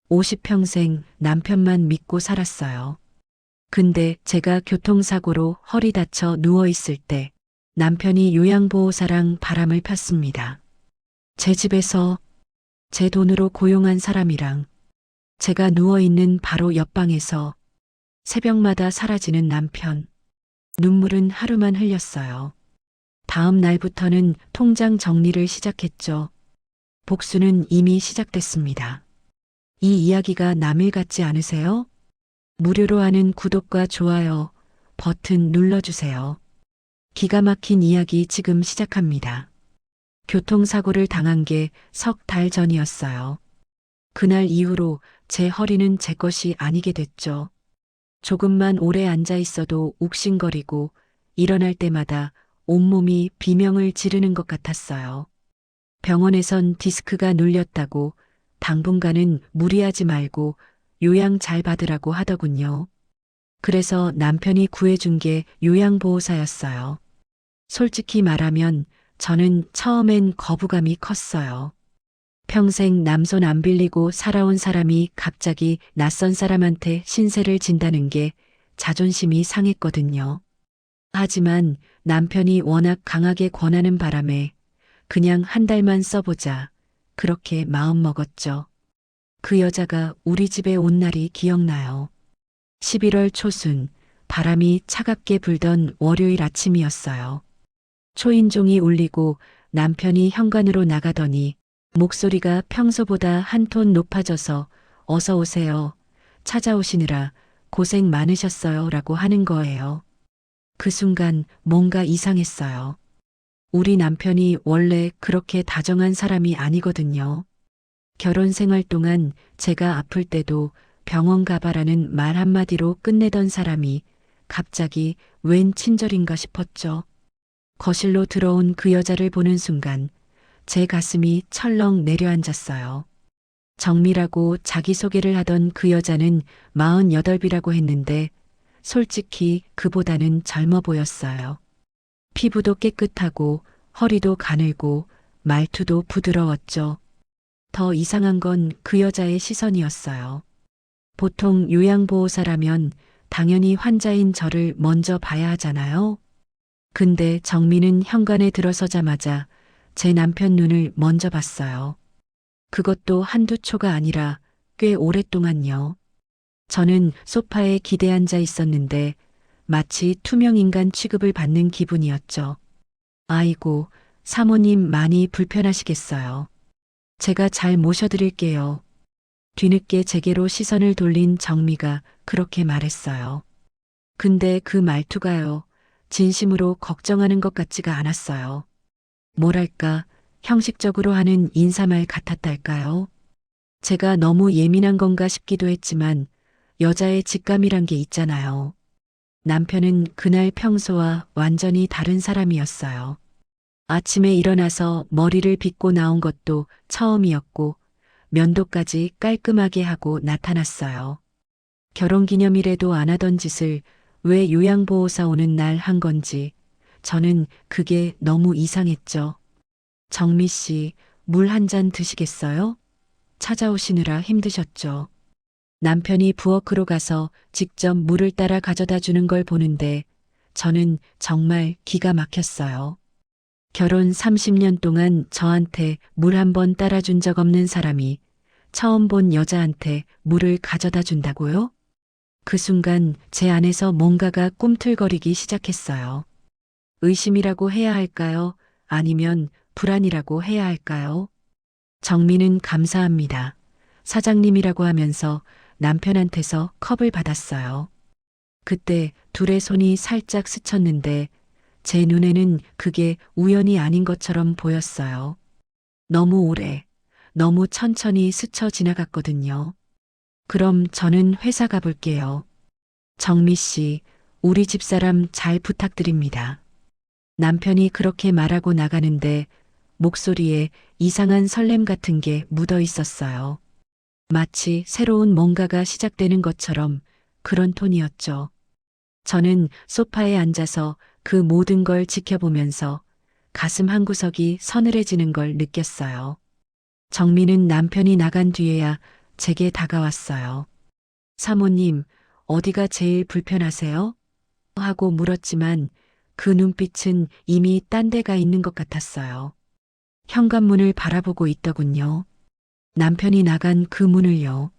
50평생 남편만 믿고 살았어요. 근데 제가 교통사고로 허리 다쳐 누워있을 때 남편이 요양보호사랑 바람을 폈습니다. 제 집에서 제 돈으로 고용한 사람이랑 제가 누워있는 바로 옆방에서 새벽마다 사라지는 남편. 눈물은 하루만 흘렸어요. 다음 날부터는 통장 정리를 시작했죠. 복수는 이미 시작됐습니다. 이 이야기가 남일 같지 않으세요? 무료로 하는 구독과 좋아요 버튼 눌러주세요. 기가 막힌 이야기 지금 시작합니다. 교통사고를 당한 게 석 달 전이었어요. 그날 이후로 제 허리는 제 것이 아니게 됐죠. 조금만 오래 앉아 있어도 욱신거리고 일어날 때마다 온몸이 비명을 지르는 것 같았어요. 병원에선 디스크가 눌렸다고 당분간은 무리하지 말고 요양 잘 받으라고 하더군요. 그래서 남편이 구해준 게 요양보호사였어요. 솔직히 말하면 저는 처음엔 거부감이 컸어요. 평생 남손 안 빌리고 살아온 사람이 갑자기 낯선 사람한테 신세를 진다는 게 자존심이 상했거든요. 하지만 남편이 워낙 강하게 권하는 바람에 그냥 한 달만 써보자 그렇게 마음먹었죠. 그 여자가 우리 집에 온 날이 기억나요. 11월 초순 바람이 차갑게 불던 월요일 아침이었어요. 초인종이 울리고 남편이 현관으로 나가더니 목소리가 평소보다 한 톤 높아져서 어서 오세요. 찾아오시느라 고생 많으셨어요. 라고 하는 거예요. 그 순간 뭔가 이상했어요. 우리 남편이 원래 그렇게 다정한 사람이 아니거든요. 결혼 생활 동안 제가 아플 때도 병원 가봐라는 말 한마디로 끝내던 사람이 갑자기 웬 친절인가 싶었죠. 거실로 들어온 그 여자를 보는 순간 제 가슴이 철렁 내려앉았어요. 정미라고 자기소개를 하던 그 여자는 48이라고 했는데 솔직히 그보다는 젊어 보였어요. 피부도 깨끗하고 허리도 가늘고 말투도 부드러웠죠. 더 이상한 건 그 여자의 시선이었어요. 보통 요양보호사라면 당연히 환자인 저를 먼저 봐야 하잖아요. 근데 정미는 현관에 들어서자마자 제 남편 눈을 먼저 봤어요. 그것도 한두 초가 아니라 꽤 오랫동안요. 저는 소파에 기대앉아 있었는데 마치 투명인간 취급을 받는 기분이었죠. 아이고, 사모님 많이 불편하시겠어요. 제가 잘 모셔드릴게요. 뒤늦게 제게로 시선을 돌린 정미가 그렇게 말했어요. 근데 그 말투가요, 진심으로 걱정하는 것 같지가 않았어요. 뭐랄까, 형식적으로 하는 인사말 같았달까요? 제가 너무 예민한 건가 싶기도 했지만 여자의 직감이란 게 있잖아요. 남편은 그날 평소와 완전히 다른 사람이었어요. 아침에 일어나서 머리를 빗고 나온 것도 처음이었고 면도까지 깔끔하게 하고 나타났어요. 결혼기념일에도 안 하던 짓을 왜 요양보호사 오는 날 한 건지 저는 그게 너무 이상했죠. 정미 씨, 물 한 잔 드시겠어요? 찾아오시느라 힘드셨죠. 남편이 부엌으로 가서 직접 물을 따라 가져다 주는 걸 보는데 저는 정말 기가 막혔어요. 결혼 30년 동안 저한테 물 한 번 따라준 적 없는 사람이 처음 본 여자한테 물을 가져다 준다고요? 그 순간 제 안에서 뭔가가 꿈틀거리기 시작했어요. 의심이라고 해야 할까요? 아니면 불안이라고 해야 할까요? 정미는 감사합니다. 사장님이라고 하면서 남편한테서 컵을 받았어요. 그때 둘의 손이 살짝 스쳤는데 제 눈에는 그게 우연이 아닌 것처럼 보였어요. 너무 오래, 너무 천천히 스쳐 지나갔거든요. 그럼 저는 회사 가볼게요. 정미 씨, 우리 집사람 잘 부탁드립니다. 남편이 그렇게 말하고 나가는데 목소리에 이상한 설렘 같은 게 묻어 있었어요. 마치 새로운 뭔가가 시작되는 것처럼 그런 톤이었죠. 저는 소파에 앉아서 그 모든 걸 지켜보면서 가슴 한구석이 서늘해지는 걸 느꼈어요. 정미는 남편이 나간 뒤에야 제게 다가왔어요. 사모님, 어디가 제일 불편하세요? 하고 물었지만 그 눈빛은 이미 딴 데가 있는 것 같았어요. 현관문을 바라보고 있더군요. 남편이 나간 그 문을요.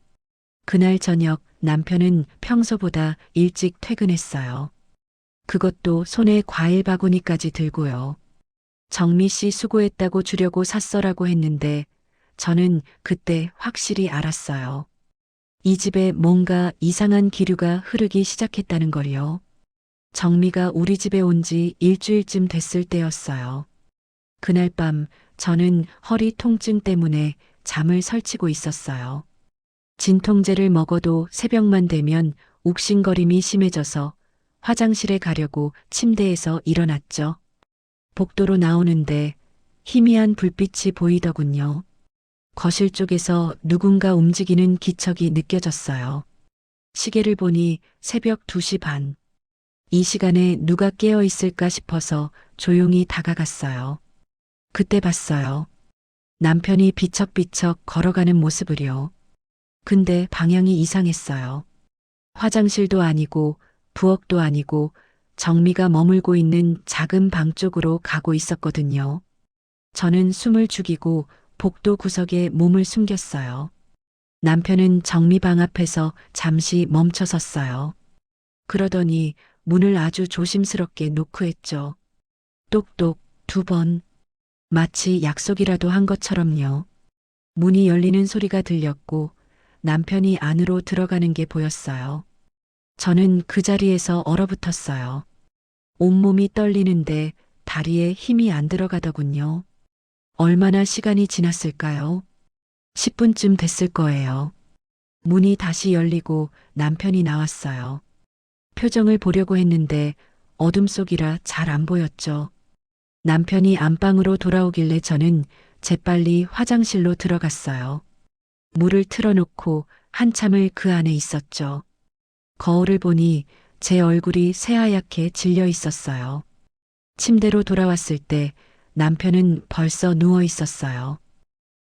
그날 저녁 남편은 평소보다 일찍 퇴근했어요. 그것도 손에 과일 바구니까지 들고요. 정미 씨 수고했다고 주려고 샀어라고 했는데 저는 그때 확실히 알았어요. 이 집에 뭔가 이상한 기류가 흐르기 시작했다는 걸요. 정미가 우리 집에 온 지 일주일쯤 됐을 때였어요. 그날 밤 저는 허리 통증 때문에 잠을 설치고 있었어요. 진통제를 먹어도 새벽만 되면 욱신거림이 심해져서 화장실에 가려고 침대에서 일어났죠. 복도로 나오는데 희미한 불빛이 보이더군요. 거실 쪽에서 누군가 움직이는 기척이 느껴졌어요. 시계를 보니 새벽 2시 반. 이 시간에 누가 깨어 있을까 싶어서 조용히 다가갔어요. 그때 봤어요. 남편이 비척비척 걸어가는 모습을요. 근데 방향이 이상했어요. 화장실도 아니고 부엌도 아니고 정미가 머물고 있는 작은 방 쪽으로 가고 있었거든요. 저는 숨을 죽이고 복도 구석에 몸을 숨겼어요. 남편은 정미 방 앞에서 잠시 멈춰 섰어요. 그러더니 문을 아주 조심스럽게 노크했죠. 똑똑 2번. 마치 약속이라도 한 것처럼요. 문이 열리는 소리가 들렸고 남편이 안으로 들어가는 게 보였어요. 저는 그 자리에서 얼어붙었어요. 온몸이 떨리는데 다리에 힘이 안 들어가더군요. 얼마나 시간이 지났을까요? 10분쯤 됐을 거예요. 문이 다시 열리고 남편이 나왔어요. 표정을 보려고 했는데 어둠 속이라 잘 안 보였죠. 남편이 안방으로 돌아오길래 저는 재빨리 화장실로 들어갔어요. 물을 틀어놓고 한참을 그 안에 있었죠. 거울을 보니 제 얼굴이 새하얗게 질려 있었어요. 침대로 돌아왔을 때 남편은 벌써 누워 있었어요.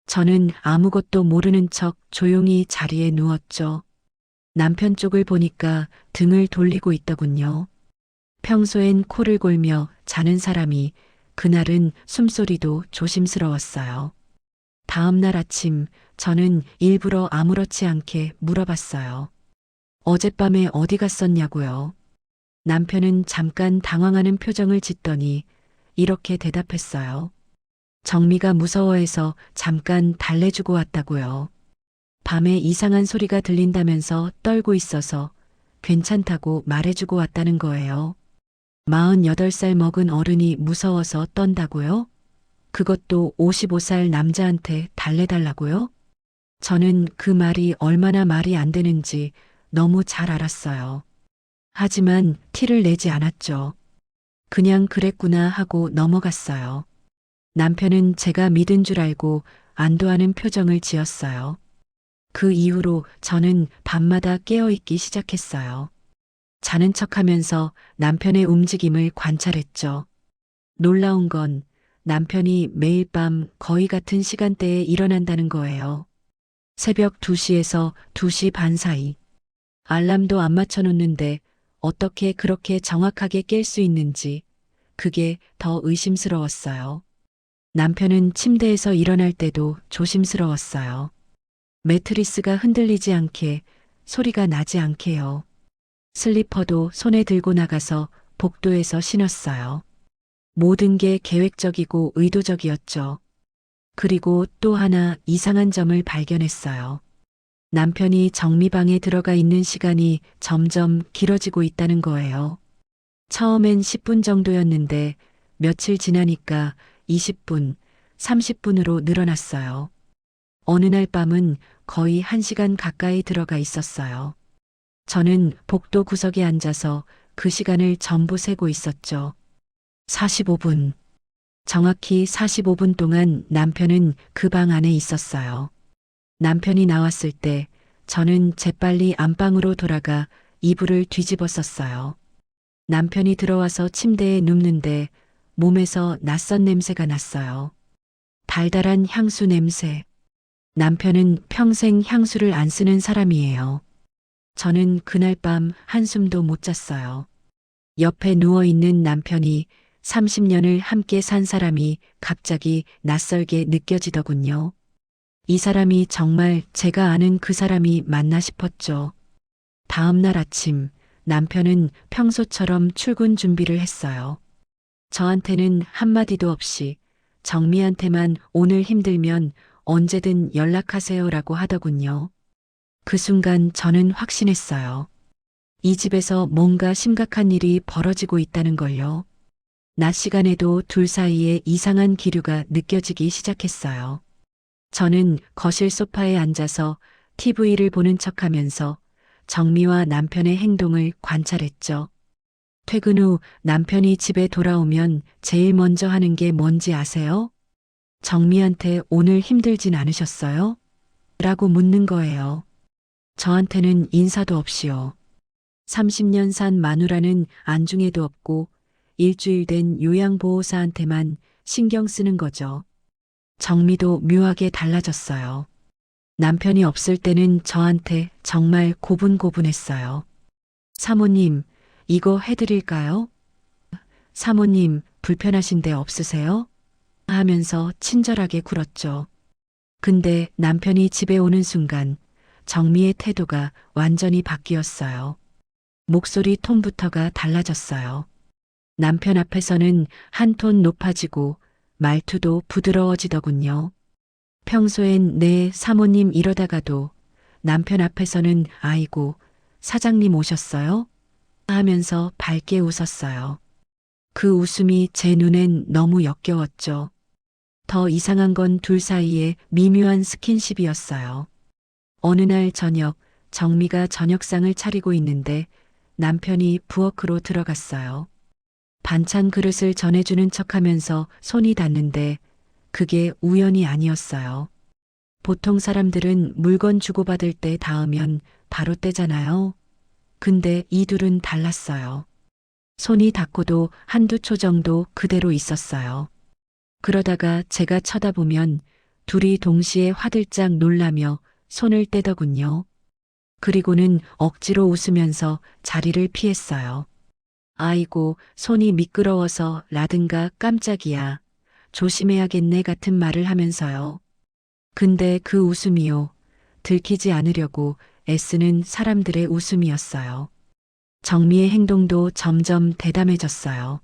저는 아무것도 모르는 척 조용히 자리에 누웠죠. 남편 쪽을 보니까 등을 돌리고 있더군요. 평소엔 코를 골며 자는 사람이 그날은 숨소리도 조심스러웠어요. 다음 날 아침 저는 일부러 아무렇지 않게 물어봤어요. 어젯밤에 어디 갔었냐고요. 남편은 잠깐 당황하는 표정을 짓더니 이렇게 대답했어요. 정미가 무서워해서 잠깐 달래주고 왔다고요. 밤에 이상한 소리가 들린다면서 떨고 있어서 괜찮다고 말해주고 왔다는 거예요. 48살 먹은 어른이 무서워서 떤다고요? 그것도 55살 남자한테 달래달라고요? 저는 그 말이 얼마나 말이 안 되는지 너무 잘 알았어요. 하지만 티를 내지 않았죠. 그냥 그랬구나 하고 넘어갔어요. 남편은 제가 믿은 줄 알고 안도하는 표정을 지었어요. 그 이후로 저는 밤마다 깨어있기 시작했어요. 자는 척하면서 남편의 움직임을 관찰했죠. 놀라운 건 남편이 매일 밤 거의 같은 시간대에 일어난다는 거예요. 새벽 2시에서 2시 반 사이. 알람도 안 맞춰놓는데 어떻게 그렇게 정확하게 깰 수 있는지 그게 더 의심스러웠어요. 남편은 침대에서 일어날 때도 조심스러웠어요. 매트리스가 흔들리지 않게, 소리가 나지 않게요. 슬리퍼도 손에 들고 나가서 복도에서 신었어요. 모든 게 계획적이고 의도적이었죠. 그리고 또 하나 이상한 점을 발견했어요. 남편이 정미방에 들어가 있는 시간이 점점 길어지고 있다는 거예요. 처음엔 10분 정도였는데 며칠 지나니까 20분, 30분으로 늘어났어요. 어느 날 밤은 거의 1시간 가까이 들어가 있었어요. 저는 복도 구석에 앉아서 그 시간을 전부 세고 있었죠. 45분. 정확히 45분 동안 남편은 그 방 안에 있었어요. 남편이 나왔을 때 저는 재빨리 안방으로 돌아가 이불을 뒤집어 썼어요. 남편이 들어와서 침대에 눕는데 몸에서 낯선 냄새가 났어요. 달달한 향수 냄새. 남편은 평생 향수를 안 쓰는 사람이에요. 저는 그날 밤 한숨도 못 잤어요. 옆에 누워있는 남편이 30년을 함께 산 사람이 갑자기 낯설게 느껴지더군요. 이 사람이 정말 제가 아는 그 사람이 맞나 싶었죠. 다음 날 아침 남편은 평소처럼 출근 준비를 했어요. 저한테는 한마디도 없이 정미한테만 오늘 힘들면 언제든 연락하세요라고 하더군요. 그 순간 저는 확신했어요. 이 집에서 뭔가 심각한 일이 벌어지고 있다는 걸요. 낮 시간에도 둘 사이에 이상한 기류가 느껴지기 시작했어요. 저는 거실 소파에 앉아서 TV를 보는 척하면서 정미와 남편의 행동을 관찰했죠. 퇴근 후 남편이 집에 돌아오면 제일 먼저 하는 게 뭔지 아세요? 정미한테 오늘 힘들진 않으셨어요? 라고 묻는 거예요. 저한테는 인사도 없이요. 30년 산 마누라는 안중에도 없고 일주일 된 요양보호사한테만 신경 쓰는 거죠. 정미도 묘하게 달라졌어요. 남편이 없을 때는 저한테 정말 고분고분했어요. 사모님, 이거 해드릴까요? 사모님, 불편하신 데 없으세요? 하면서 친절하게 굴었죠. 근데 남편이 집에 오는 순간 정미의 태도가 완전히 바뀌었어요. 목소리 톤부터가 달라졌어요. 남편 앞에서는 한 톤 높아지고 말투도 부드러워지더군요. 평소엔 네 사모님 이러다가도 남편 앞에서는 아이고 사장님 오셨어요? 하면서 밝게 웃었어요. 그 웃음이 제 눈엔 너무 역겨웠죠. 더 이상한 건 둘 사이에 미묘한 스킨십이었어요. 어느 날 저녁 정미가 저녁상을 차리고 있는데 남편이 부엌으로 들어갔어요. 반찬 그릇을 전해주는 척하면서 손이 닿는데 그게 우연이 아니었어요. 보통 사람들은 물건 주고받을 때 닿으면 바로 떼잖아요. 근데 이 둘은 달랐어요. 손이 닿고도 한두 초 정도 그대로 있었어요. 그러다가 제가 쳐다보면 둘이 동시에 화들짝 놀라며 손을 떼더군요. 그리고는 억지로 웃으면서 자리를 피했어요. 아이고, 손이 미끄러워서 라든가 깜짝이야. 조심해야겠네 같은 말을 하면서요. 근데 그 웃음이요. 들키지 않으려고 애쓰는 사람들의 웃음이었어요. 정미의 행동도 점점 대담해졌어요.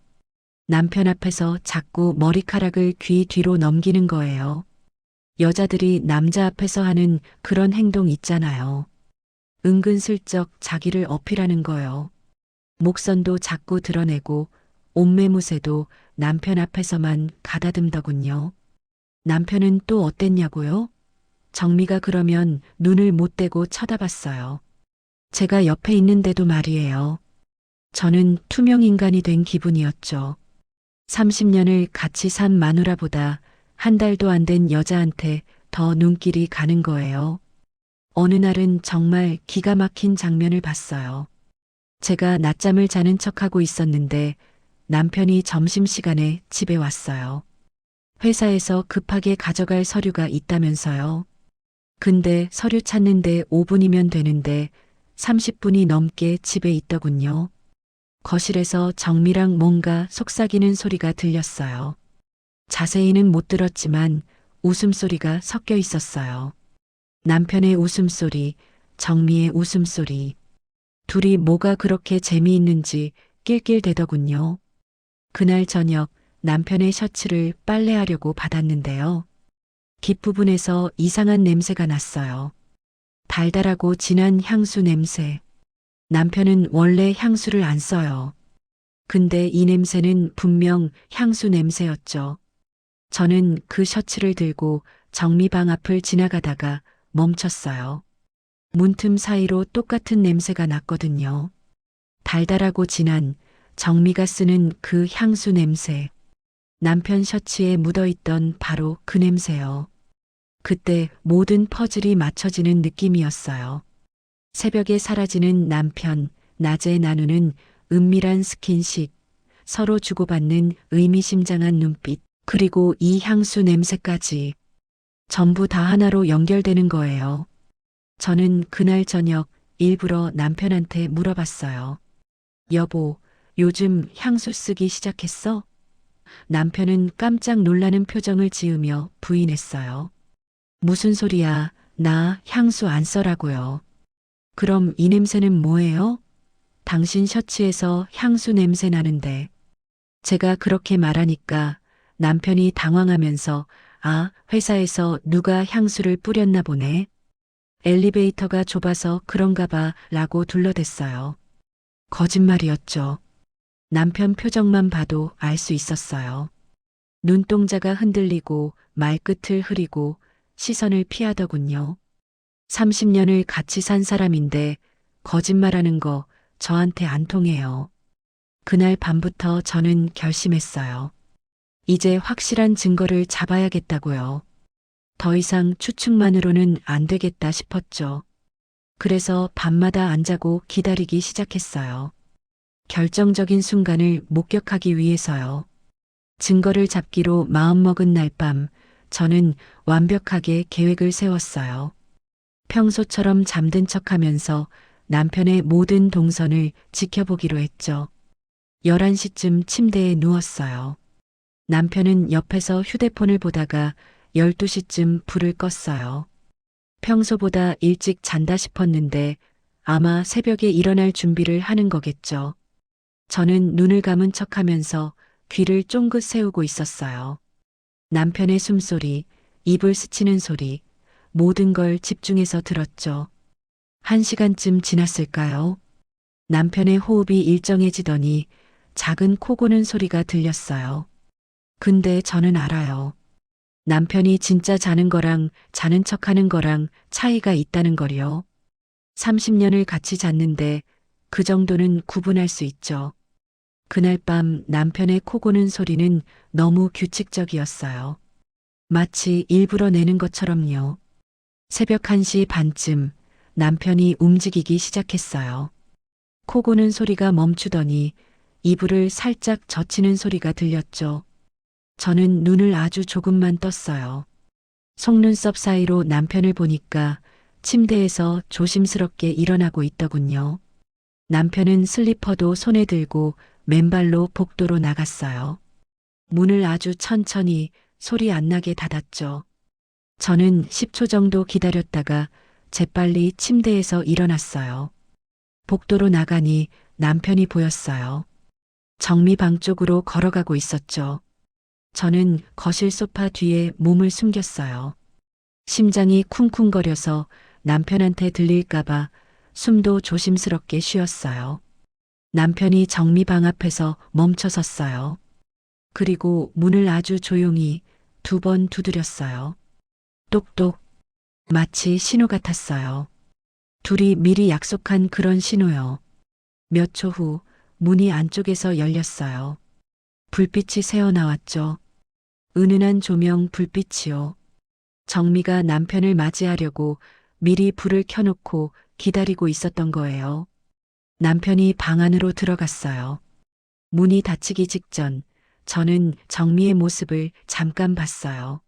남편 앞에서 자꾸 머리카락을 귀 뒤로 넘기는 거예요. 여자들이 남자 앞에서 하는 그런 행동 있잖아요. 은근슬쩍 자기를 어필하는 거요. 목선도 자꾸 드러내고 옷매무새도 남편 앞에서만 가다듬더군요. 남편은 또 어땠냐고요? 정미가 그러면 눈을 못 떼고 쳐다봤어요. 제가 옆에 있는데도 말이에요. 저는 투명 인간이 된 기분이었죠. 30년을 같이 산 마누라보다 한 달도 안 된 여자한테 더 눈길이 가는 거예요. 어느 날은 정말 기가 막힌 장면을 봤어요. 제가 낮잠을 자는 척하고 있었는데 남편이 점심시간에 집에 왔어요. 회사에서 급하게 가져갈 서류가 있다면서요. 근데 서류 찾는데 5분이면 되는데 30분이 넘게 집에 있더군요. 거실에서 정미랑 뭔가 속삭이는 소리가 들렸어요. 자세히는 못 들었지만 웃음소리가 섞여 있었어요. 남편의 웃음소리, 정미의 웃음소리. 둘이 뭐가 그렇게 재미있는지 낄낄대더군요. 그날 저녁 남편의 셔츠를 빨래하려고 받았는데요. 깃부분에서 이상한 냄새가 났어요. 달달하고 진한 향수 냄새. 남편은 원래 향수를 안 써요. 근데 이 냄새는 분명 향수 냄새였죠. 저는 그 셔츠를 들고 정미방 앞을 지나가다가 멈췄어요. 문틈 사이로 똑같은 냄새가 났거든요. 달달하고 진한 정미가 쓰는 그 향수 냄새. 남편 셔츠에 묻어있던 바로 그 냄새요. 그때 모든 퍼즐이 맞춰지는 느낌이었어요. 새벽에 사라지는 남편, 낮에 나누는 은밀한 스킨십, 서로 주고받는 의미심장한 눈빛, 그리고 이 향수 냄새까지. 전부 다 하나로 연결되는 거예요. 저는 그날 저녁 일부러 남편한테 물어봤어요. 여보, 요즘 향수 쓰기 시작했어? 남편은 깜짝 놀라는 표정을 지으며 부인했어요. 무슨 소리야? 나 향수 안 써라고요. 그럼 이 냄새는 뭐예요? 당신 셔츠에서 향수 냄새 나는데. 제가 그렇게 말하니까 남편이 당황하면서 아, 회사에서 누가 향수를 뿌렸나 보네. 엘리베이터가 좁아서 그런가 봐 라고 둘러댔어요. 거짓말이었죠. 남편 표정만 봐도 알 수 있었어요. 눈동자가 흔들리고 말끝을 흐리고 시선을 피하더군요. 30년을 같이 산 사람인데 거짓말하는 거 저한테 안 통해요. 그날 밤부터 저는 결심했어요. 이제 확실한 증거를 잡아야겠다고요. 더 이상 추측만으로는 안 되겠다 싶었죠. 그래서 밤마다 안 자고 기다리기 시작했어요. 결정적인 순간을 목격하기 위해서요. 증거를 잡기로 마음먹은 날 밤, 저는 완벽하게 계획을 세웠어요. 평소처럼 잠든 척하면서 남편의 모든 동선을 지켜보기로 했죠. 11시쯤 침대에 누웠어요. 남편은 옆에서 휴대폰을 보다가 12시쯤 불을 껐어요. 평소보다 일찍 잔다 싶었는데 아마 새벽에 일어날 준비를 하는 거겠죠. 저는 눈을 감은 척하면서 귀를 쫑긋 세우고 있었어요. 남편의 숨소리, 입을 스치는 소리, 모든 걸 집중해서 들었죠. 1시간쯤 지났을까요? 남편의 호흡이 일정해지더니 작은 코 고는 소리가 들렸어요. 근데 저는 알아요. 남편이 진짜 자는 거랑 자는 척하는 거랑 차이가 있다는 걸요. 30년을 같이 잤는데 그 정도는 구분할 수 있죠. 그날 밤 남편의 코 고는 소리는 너무 규칙적이었어요. 마치 일부러 내는 것처럼요. 새벽 1시 반쯤 남편이 움직이기 시작했어요. 코 고는 소리가 멈추더니 이불을 살짝 젖히는 소리가 들렸죠. 저는 눈을 아주 조금만 떴어요. 속눈썹 사이로 남편을 보니까 침대에서 조심스럽게 일어나고 있더군요. 남편은 슬리퍼도 손에 들고 맨발로 복도로 나갔어요. 문을 아주 천천히 소리 안 나게 닫았죠. 저는 10초 정도 기다렸다가 재빨리 침대에서 일어났어요. 복도로 나가니 남편이 보였어요. 정미방 쪽으로 걸어가고 있었죠. 저는 거실 소파 뒤에 몸을 숨겼어요. 심장이 쿵쿵거려서 남편한테 들릴까봐 숨도 조심스럽게 쉬었어요. 남편이 정미방 앞에서 멈춰 섰어요. 그리고 문을 아주 조용히 2번 두드렸어요. 똑똑. 마치 신호 같았어요. 둘이 미리 약속한 그런 신호요. 몇 초 후 문이 안쪽에서 열렸어요. 불빛이 새어나왔죠. 은은한 조명 불빛이요. 정미가 남편을 맞이하려고 미리 불을 켜놓고 기다리고 있었던 거예요. 남편이 방 안으로 들어갔어요. 문이 닫히기 직전 저는 정미의 모습을 잠깐 봤어요.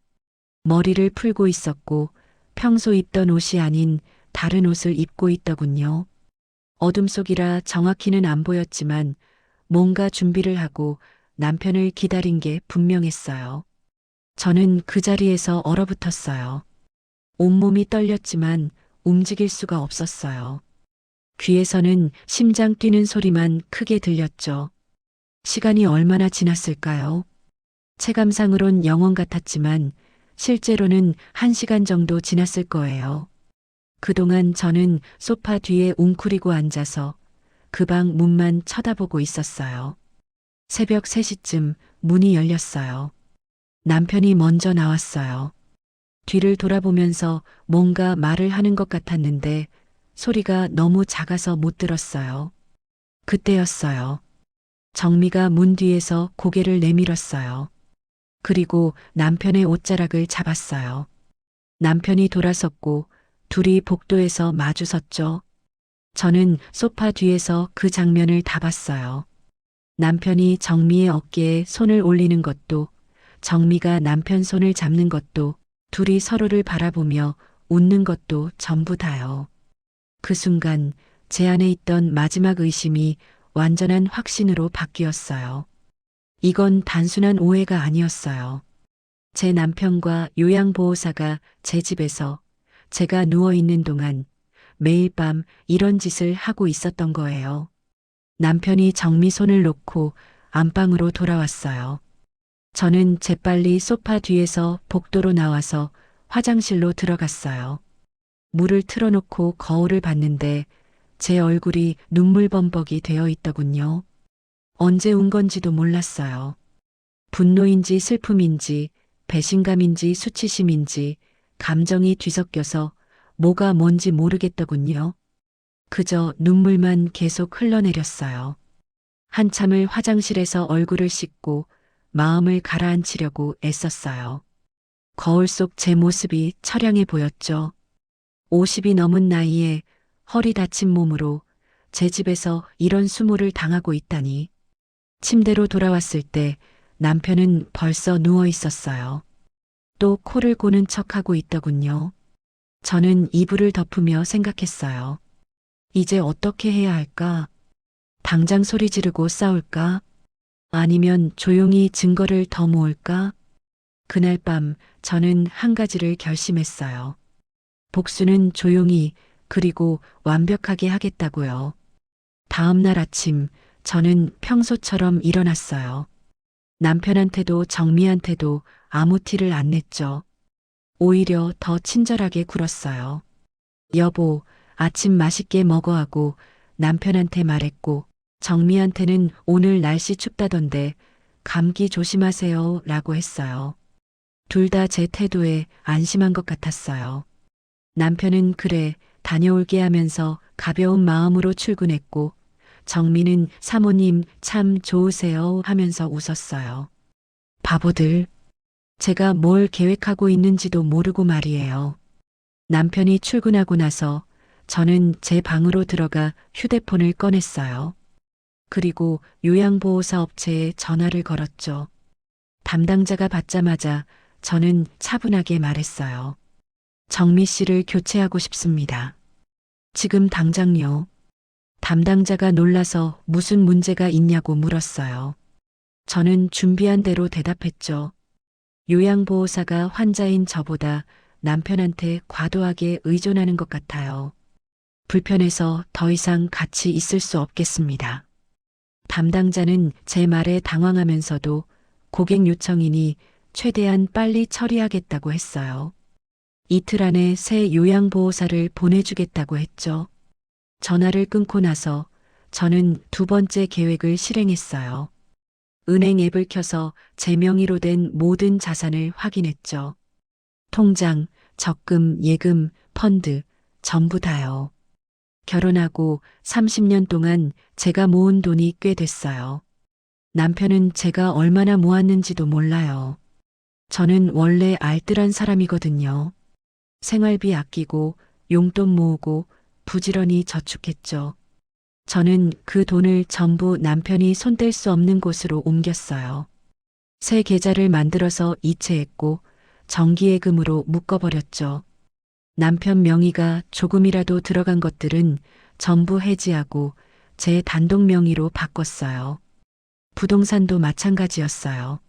머리를 풀고 있었고 평소 입던 옷이 아닌 다른 옷을 입고 있더군요. 어둠 속이라 정확히는 안 보였지만 뭔가 준비를 하고 남편을 기다린 게 분명했어요. 저는 그 자리에서 얼어붙었어요. 온몸이 떨렸지만 움직일 수가 없었어요. 귀에서는 심장 뛰는 소리만 크게 들렸죠. 시간이 얼마나 지났을까요? 체감상으론 영원 같았지만 실제로는 1시간 정도 지났을 거예요. 그동안 저는 소파 뒤에 웅크리고 앉아서 그 방 문만 쳐다보고 있었어요. 새벽 3시쯤 문이 열렸어요. 남편이 먼저 나왔어요. 뒤를 돌아보면서 뭔가 말을 하는 것 같았는데 소리가 너무 작아서 못 들었어요. 그때였어요. 정미가 문 뒤에서 고개를 내밀었어요. 그리고 남편의 옷자락을 잡았어요. 남편이 돌아섰고 둘이 복도에서 마주 섰죠. 저는 소파 뒤에서 그 장면을 다 봤어요. 남편이 정미의 어깨에 손을 올리는 것도, 정미가 남편 손을 잡는 것도, 둘이 서로를 바라보며 웃는 것도 전부 다요. 그 순간 제 안에 있던 마지막 의심이 완전한 확신으로 바뀌었어요. 이건 단순한 오해가 아니었어요. 제 남편과 요양보호사가 제 집에서 제가 누워있는 동안 매일 밤 이런 짓을 하고 있었던 거예요. 남편이 정미 손을 놓고 안방으로 돌아왔어요. 저는 재빨리 소파 뒤에서 복도로 나와서 화장실로 들어갔어요. 물을 틀어놓고 거울을 봤는데 제 얼굴이 눈물범벅이 되어 있더군요. 언제 운 건지도 몰랐어요. 분노인지 슬픔인지 배신감인지 수치심인지 감정이 뒤섞여서 뭐가 뭔지 모르겠더군요. 그저 눈물만 계속 흘러내렸어요. 한참을 화장실에서 얼굴을 씻고 마음을 가라앉히려고 애썼어요. 거울 속 제 모습이 처량해 보였죠. 50이 넘은 나이에 허리 다친 몸으로 제 집에서 이런 수모를 당하고 있다니. 침대로 돌아왔을 때 남편은 벌써 누워 있었어요. 또 코를 고는 척하고 있더군요. 저는 이불을 덮으며 생각했어요. 이제 어떻게 해야 할까? 당장 소리 지르고 싸울까? 아니면 조용히 증거를 더 모을까? 그날 밤 저는 한 가지를 결심했어요. 복수는 조용히 그리고 완벽하게 하겠다고요. 다음 날 아침 저는 평소처럼 일어났어요. 남편한테도 정미한테도 아무 티를 안 냈죠. 오히려 더 친절하게 굴었어요. 여보, 아침 맛있게 먹어 하고 남편한테 말했고 정미한테는 오늘 날씨 춥다던데 감기 조심하세요 라고 했어요. 둘 다 제 태도에 안심한 것 같았어요. 남편은 그래 다녀올게 하면서 가벼운 마음으로 출근했고 정미는 사모님 참 좋으세요 하면서 웃었어요. 바보들. 제가 뭘 계획하고 있는지도 모르고 말이에요. 남편이 출근하고 나서 저는 제 방으로 들어가 휴대폰을 꺼냈어요. 그리고 요양보호사 업체에 전화를 걸었죠. 담당자가 받자마자 저는 차분하게 말했어요. 정미 씨를 교체하고 싶습니다. 지금 당장요. 담당자가 놀라서 무슨 문제가 있냐고 물었어요. 저는 준비한 대로 대답했죠. 요양보호사가 환자인 저보다 남편한테 과도하게 의존하는 것 같아요. 불편해서 더 이상 같이 있을 수 없겠습니다. 담당자는 제 말에 당황하면서도 고객 요청이니 최대한 빨리 처리하겠다고 했어요. 이틀 안에 새 요양보호사를 보내주겠다고 했죠. 전화를 끊고 나서 저는 두 번째 계획을 실행했어요. 은행 앱을 켜서 제 명의로 된 모든 자산을 확인했죠. 통장, 적금, 예금, 펀드, 전부 다요. 결혼하고 30년 동안 제가 모은 돈이 꽤 됐어요. 남편은 제가 얼마나 모았는지도 몰라요. 저는 원래 알뜰한 사람이거든요. 생활비 아끼고 용돈 모으고 부지런히 저축했죠. 저는 그 돈을 전부 남편이 손댈 수 없는 곳으로 옮겼어요. 새 계좌를 만들어서 이체했고 정기예금으로 묶어버렸죠. 남편 명의가 조금이라도 들어간 것들은 전부 해지하고 제 단독 명의로 바꿨어요. 부동산도 마찬가지였어요.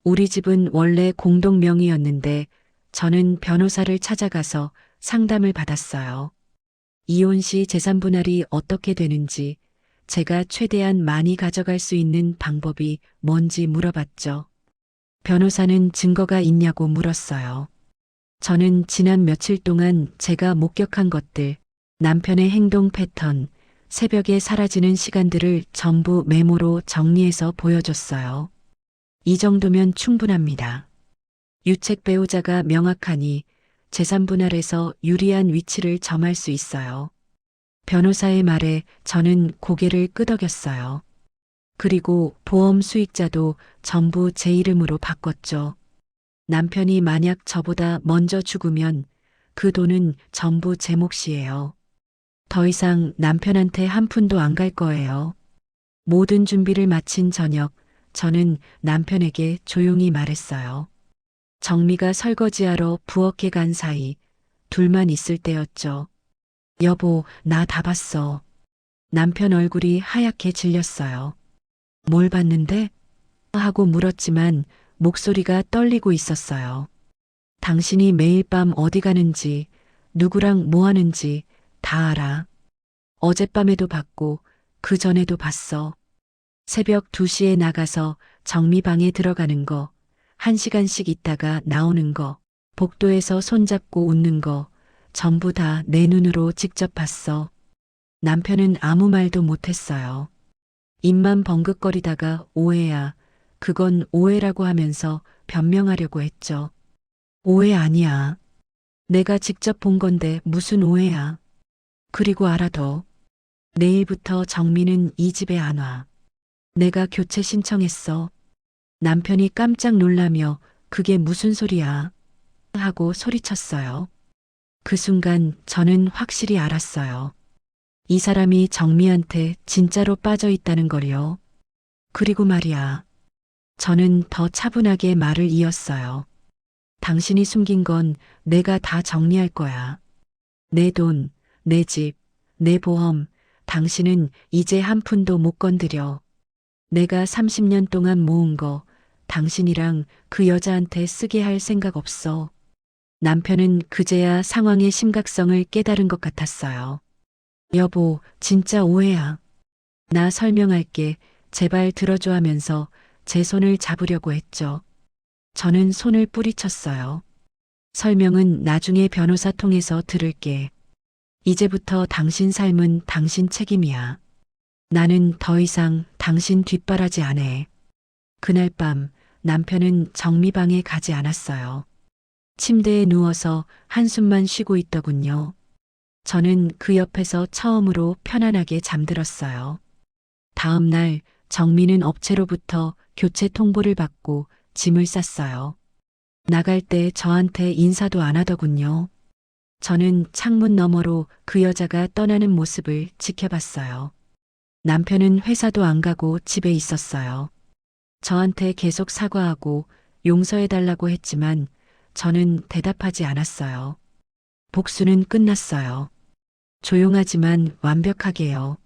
우리 집은 원래 공동 명의였는데 저는 변호사를 찾아가서 상담을 받았어요. 이혼 시 재산 분할이 어떻게 되는지, 제가 최대한 많이 가져갈 수 있는 방법이 뭔지 물어봤죠. 변호사는 증거가 있냐고 물었어요. 저는 지난 며칠 동안 제가 목격한 것들, 남편의 행동 패턴, 새벽에 사라지는 시간들을 전부 메모로 정리해서 보여줬어요. 이 정도면 충분합니다. 유책 배우자가 명확하니 재산 분할에서 유리한 위치를 점할 수 있어요. 변호사의 말에 저는 고개를 끄덕였어요. 그리고 보험 수익자도 전부 제 이름으로 바꿨죠. 남편이 만약 저보다 먼저 죽으면 그 돈은 전부 제 몫이에요. 더 이상 남편한테 한 푼도 안 갈 거예요. 모든 준비를 마친 저녁, 저는 남편에게 조용히 말했어요. 정미가 설거지하러 부엌에 간 사이 둘만 있을 때였죠. 여보, 나 다 봤어. 남편 얼굴이 하얗게 질렸어요. 뭘 봤는데? 하고 물었지만 목소리가 떨리고 있었어요. 당신이 매일 밤 어디 가는지, 누구랑 뭐 하는지 다 알아. 어젯밤에도 봤고, 그 전에도 봤어. 새벽 2시에 나가서 정미 방에 들어가는 거, 1시간씩 있다가 나오는 거, 복도에서 손잡고 웃는 거, 전부 다 내 눈으로 직접 봤어. 남편은 아무 말도 못했어요. 입만 벙긋거리다가 오해야, 그건 오해라고 하면서 변명하려고 했죠. 오해 아니야. 내가 직접 본 건데 무슨 오해야. 그리고 알아 더. 내일부터 정민은 이 집에 안 와. 내가 교체 신청했어. 남편이 깜짝 놀라며 그게 무슨 소리야? 하고 소리쳤어요. 그 순간 저는 확실히 알았어요. 이 사람이 정미한테 진짜로 빠져 있다는 걸요. 그리고 말이야. 저는 더 차분하게 말을 이었어요. 당신이 숨긴 건 내가 다 정리할 거야. 내 돈, 내 집, 내 보험, 당신은 이제 한 푼도 못 건드려. 내가 30년 동안 모은 거 당신이랑 그 여자한테 쓰게 할 생각 없어. 남편은 그제야 상황의 심각성을 깨달은 것 같았어요. 여보, 진짜 오해야. 나 설명할게. 제발 들어줘 하면서 제 손을 잡으려고 했죠. 저는 손을 뿌리쳤어요. 설명은 나중에 변호사 통해서 들을게. 이제부터 당신 삶은 당신 책임이야. 나는 더 이상 당신 뒷바라지 안 해. 그날 밤 남편은 정미방에 가지 않았어요. 침대에 누워서 한숨만 쉬고 있더군요. 저는 그 옆에서 처음으로 편안하게 잠들었어요. 다음 날 정미는 업체로부터 교체 통보를 받고 짐을 쌌어요. 나갈 때 저한테 인사도 안 하더군요. 저는 창문 너머로 그 여자가 떠나는 모습을 지켜봤어요. 남편은 회사도 안 가고 집에 있었어요. 저한테 계속 사과하고 용서해달라고 했지만 저는 대답하지 않았어요. 복수는 끝났어요. 조용하지만 완벽하게요.